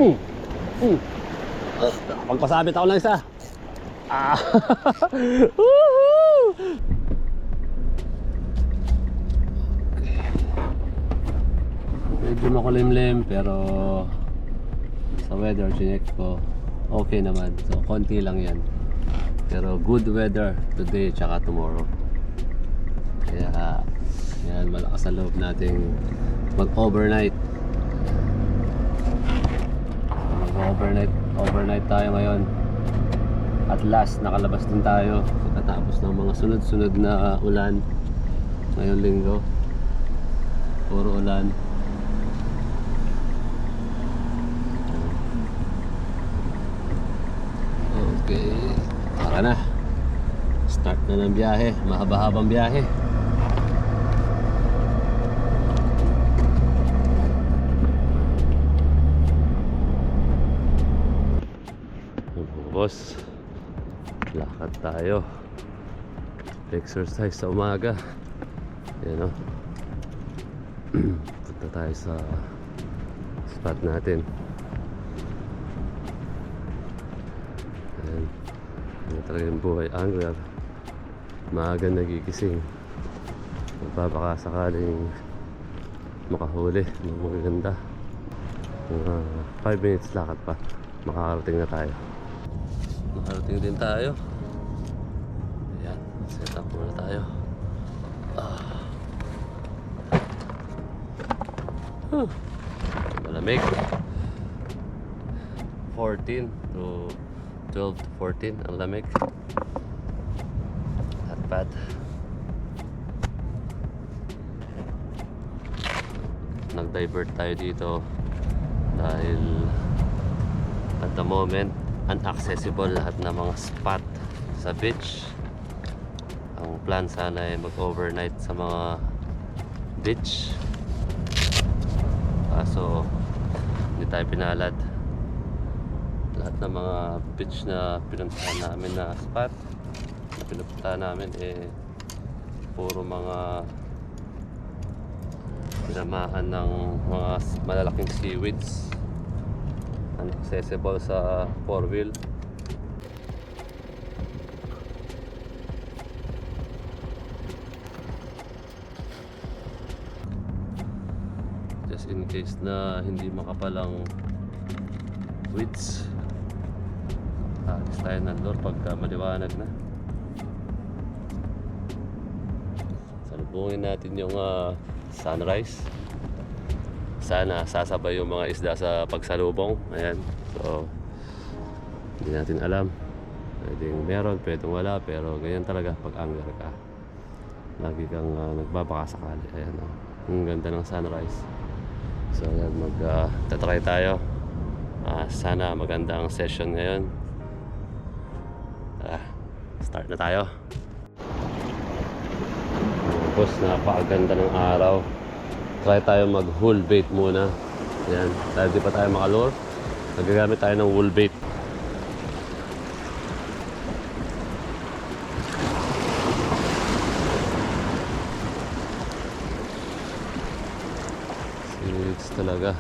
Mm. Mm. Magpasabit ako ng isa. Ah. Woohoo! Medyo makulimlim pero sa weather chinek ko okay naman. So konti lang yan. Pero good weather today tsaka tomorrow. Kaya yan, malakas sa loob nating mag-overnight. Mag-overnight tayo ngayon. At last nakalabas din tayo pagkatapos ng mga sunod-sunod na ulan ngayong linggo. Puro ulan. Okay, tara na. Start na ng biyahe. Mahaba-habang biyahe. Boss, lakad tayo. Exercise sa umaga. Yan o. Punta tayo sa spot natin. Ayan. Yan talaga yung buhay angler. Maaga nagigising. Magpapaka sakaling makahuli ng magaganda. 5 minutes lakad pa. Makakarating na tayo. Nakarating din tayo. Ayan, set up muna tayo. Malamig. 14 to 12 to 14 ang lamig. Not bad. Nag-divert tayo dito dahil at the moment inaccessible lahat ng mga spot sa beach. Ang plan sana ay mag-overnight sa mga beach. Kaso hindi tayo pinalad. Lahat ng mga beach na pinuntahan namin na spot na pinupuntahan namin puro mga tinamaan ng mga malalaking seaweeds. Inaccessible sa 4-wheel. Just in case na hindi makapalang weeds, alis tayo ng lure pagka maliwanag na. Salubungin natin yung sunrise. Sana sasabay yung mga isda sa pagsalubong. Ayan. So hindi natin alam. Pwedeng meron, pwedeng wala. Pero ganyan talaga pag angler ka. Lagi kang nagbabakasakali. Ayan. Ang ganda ng sunrise. So ayan, tatry tayo. Sana maganda ang session ngayon. Start na tayo. Tapos napakaganda ng araw. Try tayo mag hull bait muna. Yan, dahil di pa tayo makalure, nagagamit tayo ng wool bait. Seeds talaga.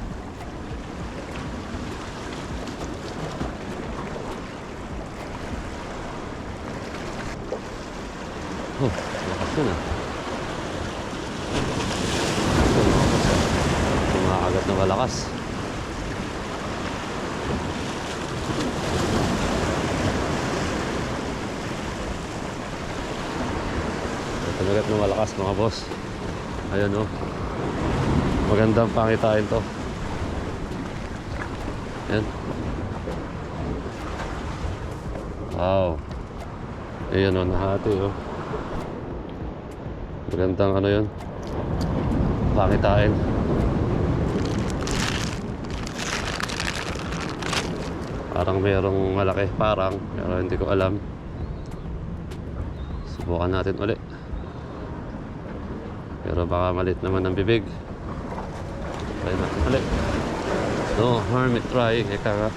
Oh, lakas yun ah. Agad na malakas. Agad na malakas mga boss. Ayan o. Magandang pangitain to. Ayan. Wow. Ayan o, nahati o. Magandang ano yun, pangitain. Parang mayroong malaki, pero hindi ko alam. Subukan natin ulit. Pero baka malit naman ang bibig. Try natin ulit. No harm in trying. Eka nga.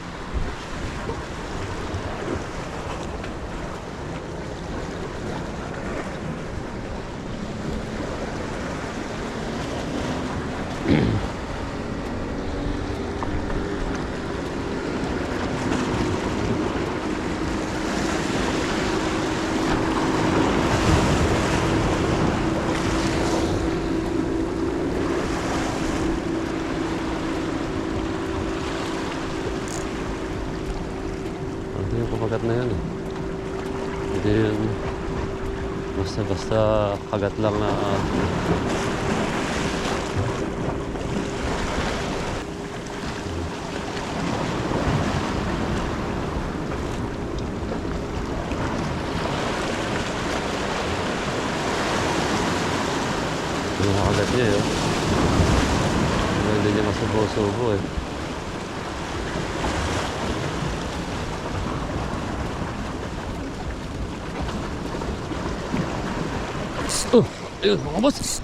kagat na yun eh. Hindi yun basta kagat lang na yung kagat niya eh. Hindi niya masubo-subo eh. Ayun mga boss.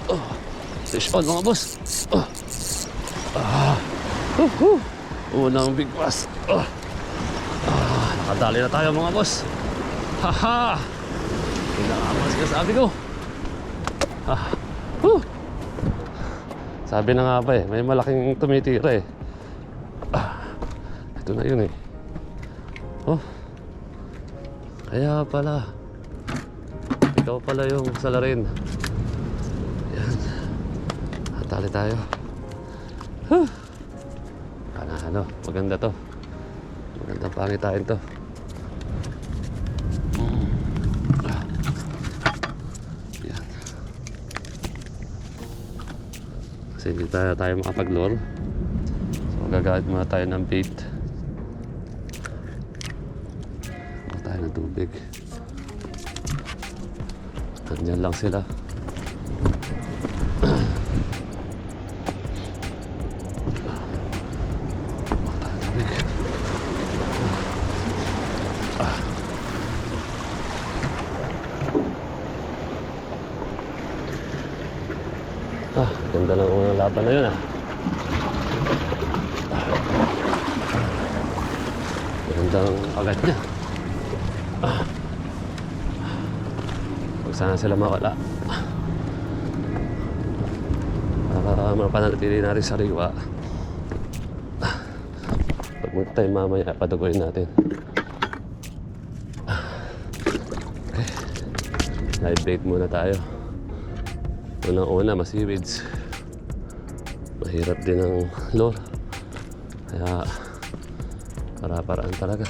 Fish on mga boss. Unang big bass. Nakadali na tayo mga boss. Haha. Pinakamas ka sabi ko. Sabi na nga ba eh, may malaking tumitira eh. Ito na yun eh. Kaya pala. Ikaw pala yung salarin. Yan. Hatali tayo. Ano, maganda to. Magandang pangitain to. Yan. Kasi hindi tayo makapag-lure. So gagamit muna tayo ng bait. Muna tayo ng tubig. Nandiyan lang sila. Ganda lang ang laban na yun ah. Gandang agad niya. Huwag sana sila mawala. Para mapanatili natin sariwa. Pag mag-time mamaya, padugoyin natin. Okay. Live bait muna tayo. Unang-una, masiwids. Mahirap din ang lure. Kaya para-paraan talaga.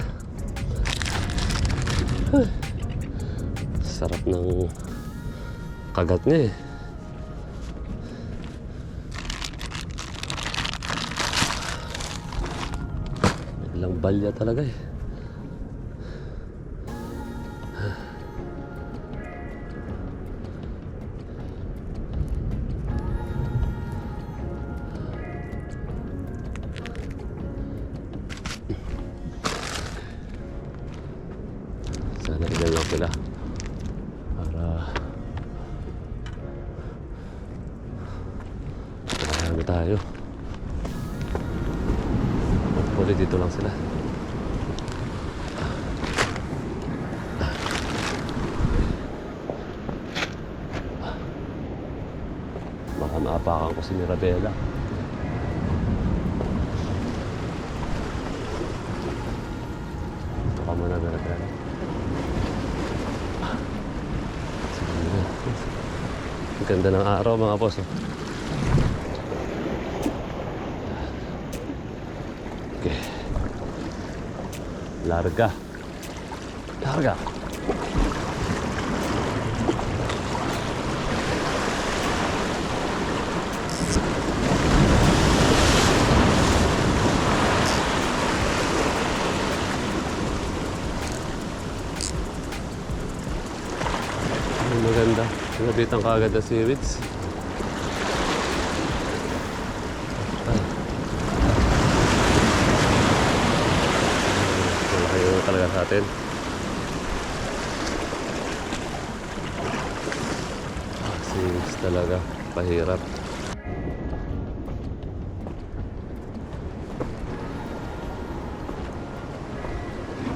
Sarap ng kagat niya eh. Ilang balya talaga eh. Sana ilan lang sila para marami tayo. Hopefully dito lang sila. Baka maapakan ko si Mirabela. Baka muna Mirabela. Ganda ng araw mga boss. Okay. Larga. Maganda. Nabitan ka agad na seaweeds. Malaki yung talaga sa atin. Seaweeds talaga. Pahirap.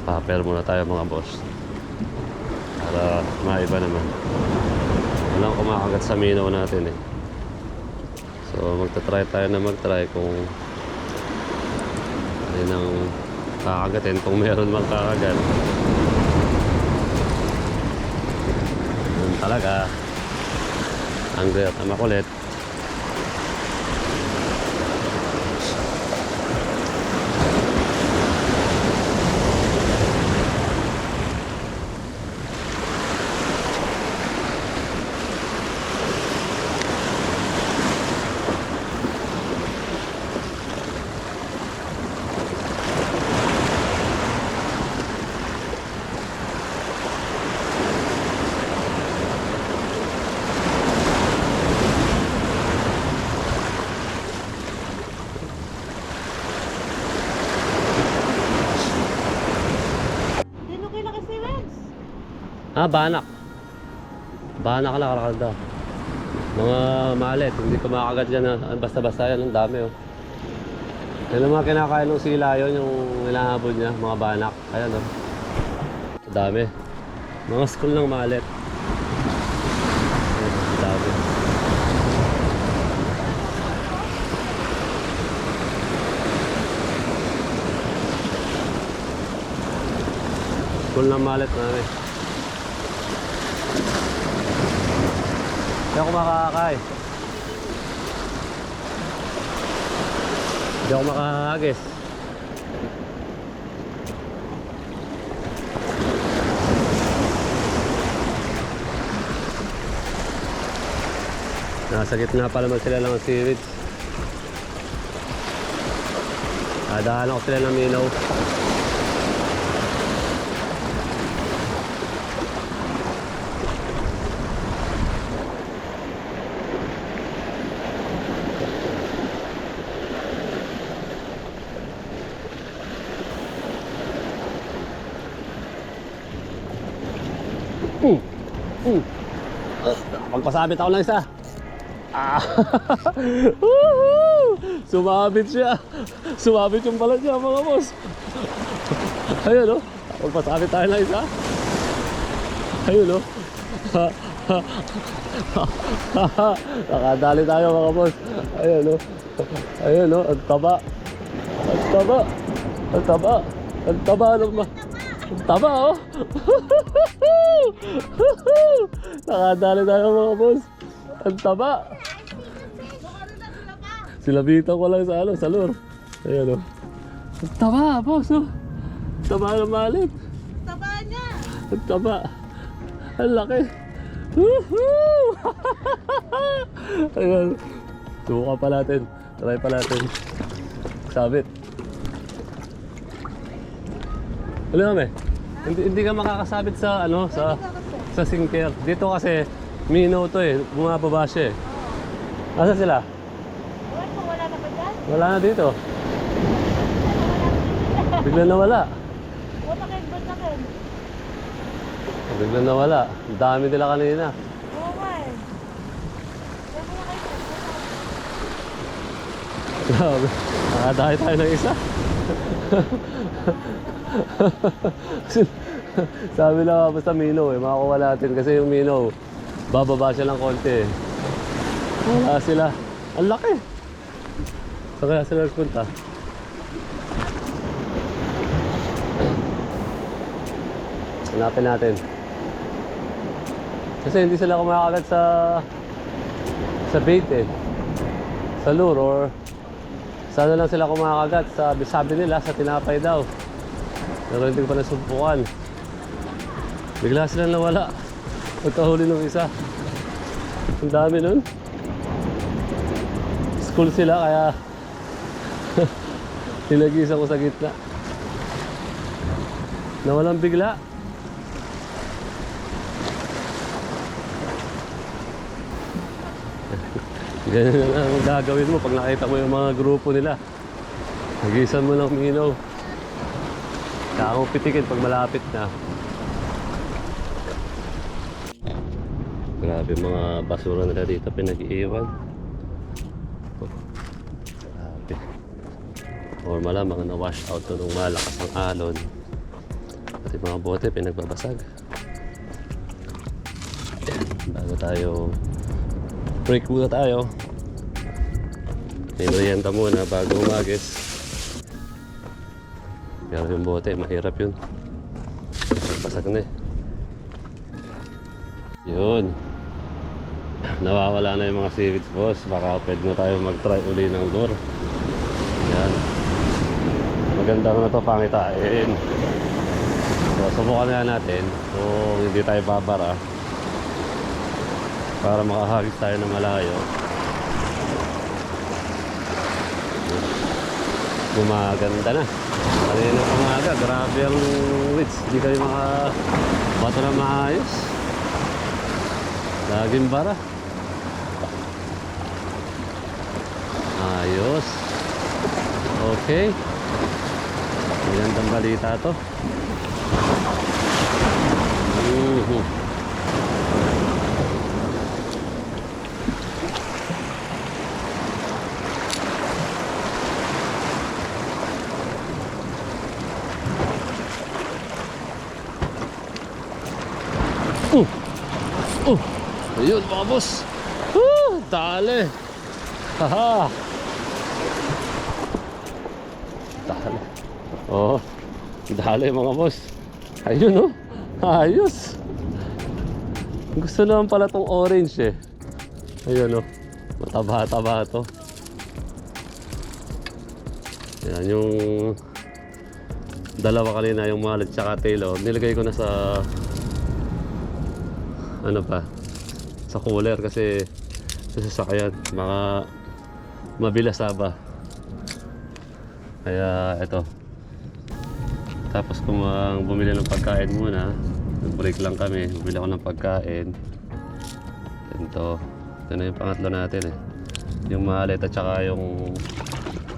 Paper muna tayo mga boss. Para maiba naman. Walang kumakagat sa minaw natin eh. So magta-try tayo na kung ayun ang kakagatin, kung meron mang kakagat. Yun talaga ang great na makulit. Ah, banak. Banak na karakalda. Mga malit, hindi ko makakagat dyan. Basta-basta yan, ang dami oh. Yan ang mga kinakain ng sila yun, yung hinahabol niya, mga banak. Ayan oh. Ang dami. Mga school ng malit. Ayan, ang dami. School ng malit namin. Hindi ako makakakay. Hindi ako makakagis. Nasa gitna pa naman sila ng seaweed. Daan ako sila ng minaw. Magpasabit ako ng isa. Ah. Sumabit siya. Sumabit yung balat niya mga boss. Ayun o. Magpasabit tayo ng isa. Ayun o. Nakadali tayo mga boss. Ayun o. Ayun o. Ang taba. Ang taba. Ang taba. Ang taba. Ang taba oh. Nakadali tayo mga boss. Ang taba. Silabitan ko lang sa ano, sa lure. Ayan o. Ang taba boss oh. Ang taba ng malit. Taba niya. Ang taba. Ang laki. Woohoo! Ayan. Subukan pa natin. Try pa natin. Sabit. Alam mo hindi ka makakasabit sa ano sa sinker. Dito kasi minaw to eh, bumababa siya eh. Nasaan sila? Wala na ba dyan? Wala na dito. Bigla nawala. Wala kayo basakin. Bigla nawala. Ang dami nila kanina. Oo nga eh. Grabe. Nakadahi tayo ng isa. Sabi na basta minaw eh, makakuha natin kasi yung minaw bababa siya ng konti eh. Wala sila. Ang laki. Saan kaya sila nagpunta? Hanapin natin. Kasi hindi sila kumakagat sa bait eh. Sa lure or sana lang sila kumakagat sa sabi nila sa tinapay daw. Pero hindi ko pa nasubukan. Bigla sila nawala. Pagkahuli ng isa. Ang dami nun. School sila kaya tinagisa ko sa gitna. Nawalang bigla. Ganyan na ang gagawin mo pag nakita mo yung mga grupo nila. Nagisan mo ng minaw. Kaya mo pitikin pag malapit na. Grabe mga basura nila dito pinag-iiwan. Grabe. Or malamang na-wash out to nung malakas ang alon. Pati mga bote pinagbabasag. Bago tayo break muna tayo. May merienda muna bago umagis. Pero yung bote, mahirap yun. Basag na eh. Yun. Nawawala na yung mga seaweeds boss. Baka pwede na tayo mag-try uli ng lure. Yan. Maganda na to pangitain. So, subukan na natin. So, hindi tayo babara. Para makahagis tayo ng malayo. Gumaganda na. Kanina umaga, grabe ang weeds. Hindi kayo makabato na maayos. Laging bara. Ayos. Okay. Magandang balita to. Mhm. Oh, ayun mga boss. Dali. Haha. Dali. Oh, dali mga boss. Ayun oh. Ayos. Gusto naman pala tong orange eh. Ayun oh. Mataba-taba to. Yan yung dalawa kanina, yung mallet tsaka tail oh. Nilagay ko na sa ano pa, sa cooler kasi sa sasakyan baka mabilas ba. Kaya eto, tapos kung bumili ng pagkain muna, break lang kami, bumili ako ng pagkain. Ito na yung pangatlo natin eh, yung mallet at saka yung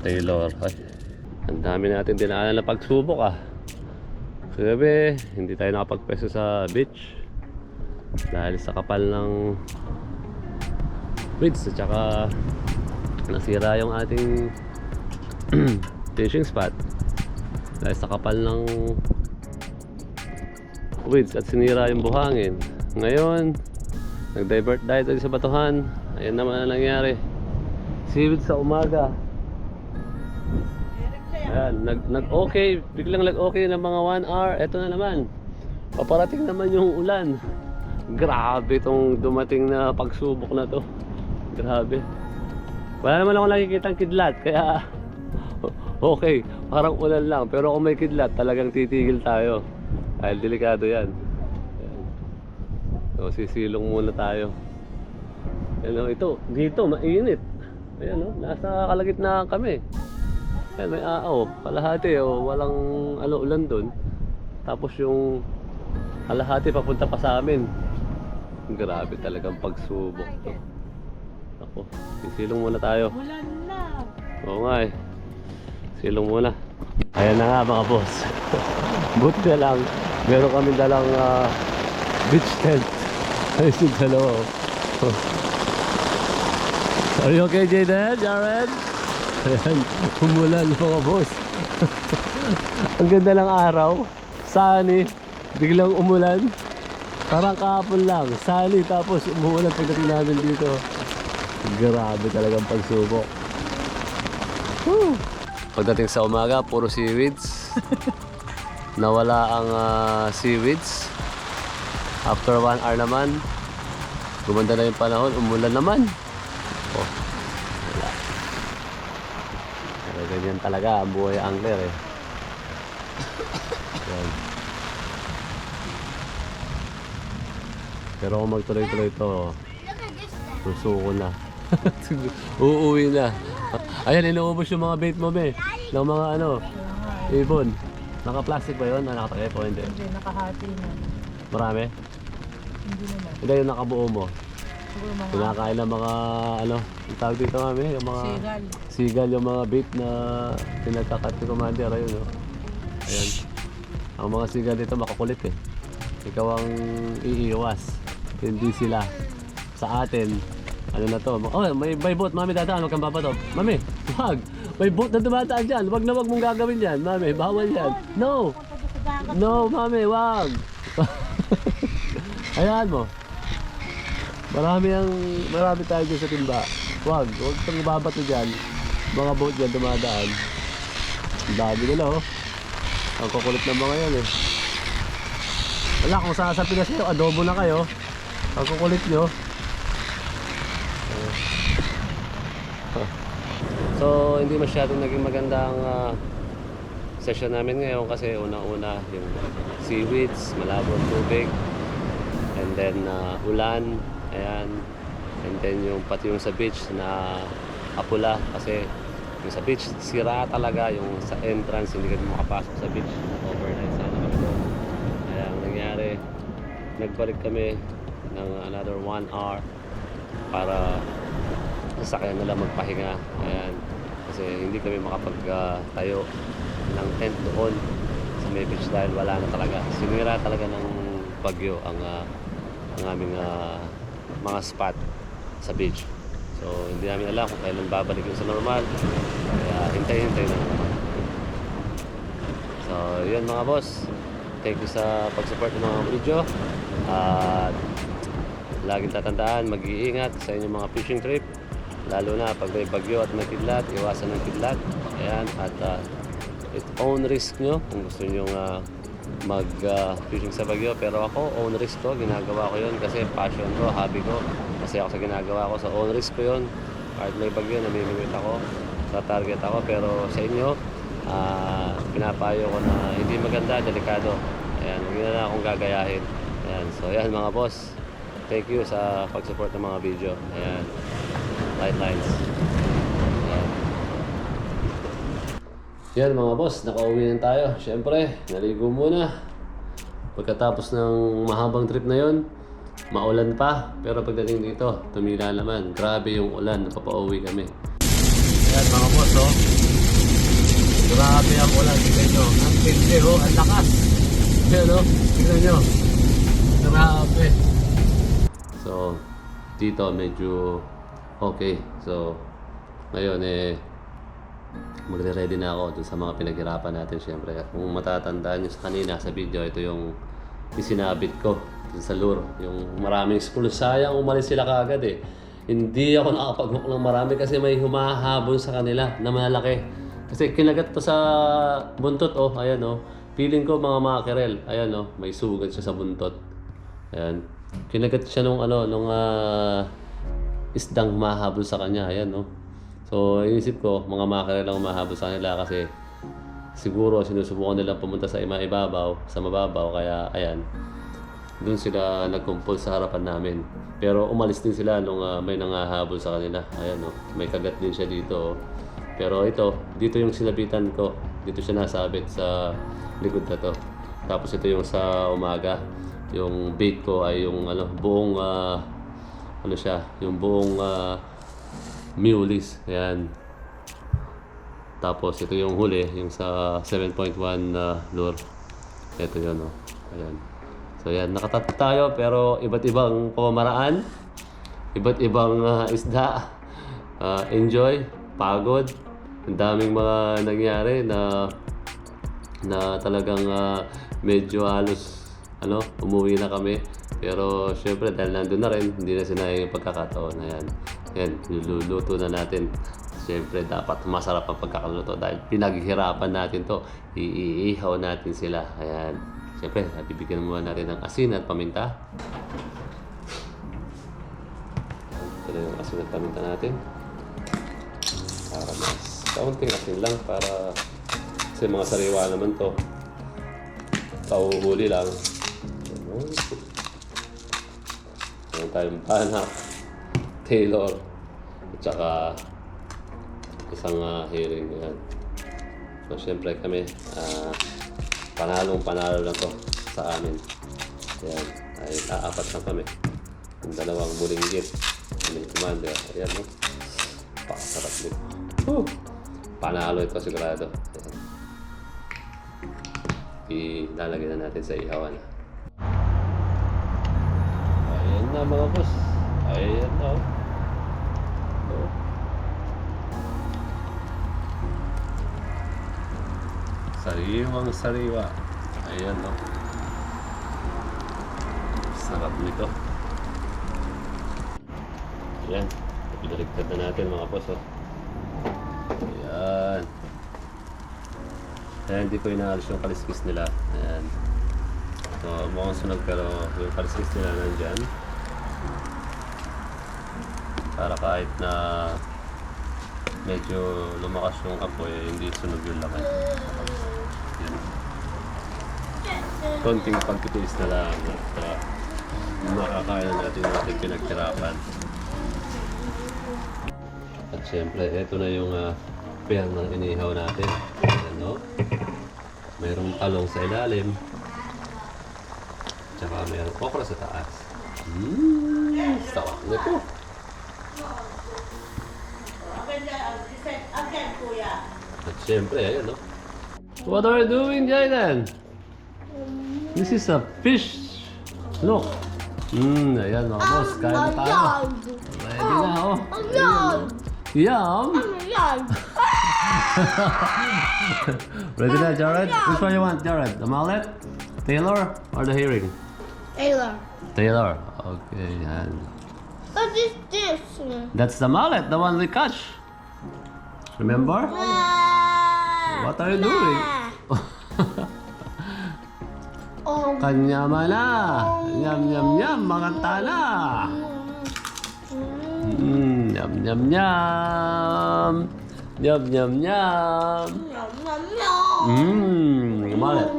tailor. Ay, ang dami natin dinaanan na pagsubok ah. Kagabi hindi tayo nakapagpwesto sa beach dahil sa kapal ng bridge at saka nasira yung ating fishing spot dahil sa kapal ng bridge at sinira yung buhangin. Ngayon nag-divert tayo sa batuhan. Ayan naman ang nangyari, seaweed sa umaga. Ayan, nag-okay, biglang nag-okay ng mga 1 hour. Eto na naman, paparating naman yung ulan. Grabe itong dumating na pagsubok na to. Grabe. Wala naman ako nakikitang kidlat, kaya okay, parang ulan lang. Pero kung may kidlat, talagang titigil tayo dahil delikado yan. Ayan. So sisilong muna tayo. Ayan, ito, dito mainit. Ayan o, nasa kalagitnaan kami. Ayan, may kalahati o, walang ulan dun. Tapos yung kalahati papunta pa sa amin. Grabe talagang pagsubok to. Ako, sisilong muna tayo. Ulan na. Oo nga eh. Silong muna. Ayan na nga mga boss. Buti na lang, meron kami dalang beach tent. Ayun yung dalawa oh. Are you okay, Jaden? Jared? Ayan, umulan mga boss. Ang ganda ng araw. Sunny, biglang umulan. Parang kahapon lang, sunny tapos umuulan pagdating namin dito. Grabe talagang pagsubok. Woo! Pagdating sa umaga, puro seaweeds. Nawala ang seaweeds. After 1 hour naman, gumanda na yung panahon, umulan naman. Oh, wala. Pero ganyan talaga ang buhay angler eh. Yan. Pero kung magtuloy-tuloy ito, susuko na. Uuwi na. Ayan, inuubos yung mga bait mo be. Ng mga ibon. Naka-plastic ba yun? Nakatagay po? Hindi. Hindi, nakahati na. Marami? Hindi naman. Hindi yung nakabuo mo. Siguro mga Kinakain ng mga yung tawag dito kami, yung mga sigal. sigal, yung mga bait na pinagkakat ni Commander. Ayun oh. Ayan. Ang mga sigal dito makakulit eh. Ikaw ang iiwas. Hindi sila. Sa atin, ano na to? Oh, may boat, mami dadaan, huwag kang babato. Mami, wag! May boat na dumadaan dyan. Wag na wag mong gagawin yan, mami. Bawal yan. No! No, mami, wag! Ayan mo. Marami tayo dyan sa timba. Wag kang babato dyan. Mga boat dyan dumadaan. Ang dami nila oh. Ang kukulit ng mga yan eh. Wala, kung sasapin na sa'yo, adobo na kayo. Ang kukulit nyo. So hindi masyadong naging maganda ang session namin ngayon kasi una-una yung seaweeds, malabo ang tubig, and then ulan, ayan, and then yung pati yung sa beach na apula kasi yung sa beach sira talaga, yung sa entrance hindi kami makapasok sa beach. Overnight sana kami doon. Kaya ang nangyari, nagbalik kami ng another 1 hour para sasakyan nila magpahinga. Ayan. Kasi hindi kami makapagtayo ng tent doon sa may beach dahil wala na talaga. Sinira talaga ng bagyo ang aming mga spot sa beach. So hindi namin alam kung kailan babalik yung sa normal. Kaya hintay-hintay na naman. So yun mga boss. Thank you sa pag-support ng mga video. At laging tatandaan, mag-iingat sa inyong mga fishing trip. Lalo na pag may bagyo at may kidlat, iwasan ng kidlat. Ayan, at it own risk nyo kung gusto nyo mag-fishing sa bagyo. Pero ako, own risk ko, ginagawa ko yun kasi passion ko, hobby ko. Kasi ako sa ginagawa ko, sa own risk ko yun. Kahit may bagyo, namimimit ako, sa target ako. Pero sa inyo, pinapayo ko na hindi maganda, delikado. Ayan, huwag na akong gagayahin. Ayan, so ayan mga boss. Thank you sa pag-support ng mga video. Ayan. Light lines. Ayan. Yan mga boss, nakauwi na tayo. Siyempre, naligo muna. Pagkatapos ng mahabang trip na yon, maulan pa. Pero pagdating dito, tumila naman. Grabe yung ulan, napapauwi kami. Ayan mga boss, oh. Grabe ang ulan. Tignan nyo. Ang tindi, oh. Ang lakas. Ayan, oh. Tignan nyo. Grabe. So, dito medyo okay. So, ngayon magre-ready na ako dun sa mga pinaghirapan natin syempre. Kung matatandaan nyo sa kanina sa video, ito yung isinabit ko dun sa lure. Yung maraming spool. Sayang umalis sila kaagad eh. Hindi ako nakapag-hook ng marami kasi may humahabol sa kanila na malaki. Kasi kinagat to sa buntot, oh. Ayan, oh. Feeling ko mga mackerel. Ayan, oh. May sugat siya sa buntot. Ayan. Kinagat siya nung isdang mahabol sa kanya. Ayan, no? So, inisip ko, mga mackerel lang mahabol sa kanila kasi siguro sinusubukan nilang pumunta sa ibabaw, sa mababaw. Kaya, ayan, doon sila nagkumpol sa harapan namin. Pero umalis din sila nung may nangahabol sa kanila. Ayan, no? May kagat din siya dito. Pero ito, dito yung sinabitan ko. Dito siya nasabit sa likod na to. Tapos ito yung sa umaga. Yung bait ko ay yung buong yung buong muleys. Ayan. Tapos ito yung huli, yung sa 7.1 lure. Ito yun, oh. Ayan. So ayan, nakatatlo tayo pero iba't ibang pamamaraan, iba't ibang isda. Enjoy, pagod. Ang daming mga nangyari na talagang medyo halos umuwi na kami. Pero syempre dahil nandun na rin, hindi na sinayang yung pagkakataon. Ayan. Ayan, niluluto na natin. Syempre dapat masarap ang pagkakaluto dahil pinaghirapan natin to. Iihaw natin sila. Ayan. Syempre, bibigyan muna natin ng asin at paminta. Ito na yung asin at paminta natin. Para mas kaunting asin lang para kasi mga sariwa naman to. Pauhuli lang. Meron tayong banak, Taylor, at saka isang herring. Yan. So, syempre kami, panalo lang to sa amin. Yan. Ay, aapat lang kami. Yung dalawang bulinggit. Yung commander. Ayan, no? Pakasarap din. Panalo ito sigurado. Ayan. Ilalagay na natin sa ihawan. Ayan na mga boss. Ayan na. Oh. Sariwang sariwa. Ayan, no? Sarap nito. Ayan. Pinaligtad na natin mga boss, oh. Ayan. Ayan, hindi ko inaalis yung kaliskis nila. Ayan. So, mukhang sunog pero yung kaliskis nila nandyan. Para kahit na medyo lumakas yung apoy, hindi sunog yung laman. Yan. Konting pagtitiis na lang at makakaya natin yung ating pinagtirapan. At syempre, ito na yung pair ng inihaw natin. Ano? Mayroong talong sa ilalim. Tsaka mayroong okra sa taas. Sarap nito. At syempre, ayan, no? What are you doing, Jayden? This is a fish Look. Ayan mga boss. Kain na tayo. Ready na, oh. Yum. Ready na, Jared? Which one you want, Jared? The mallet? Taylor? Or the herring? Taylor. Taylor. Okay, yan. What is this? That's the mallet, the one we catch. Remember? What are you doing? Oh. Kanyama na. Nyam, nyam, nyam. Makanta na. Nyam, nyam, nyam. Nyam, nyam, nyam. Yum, yum, yum. Mallet.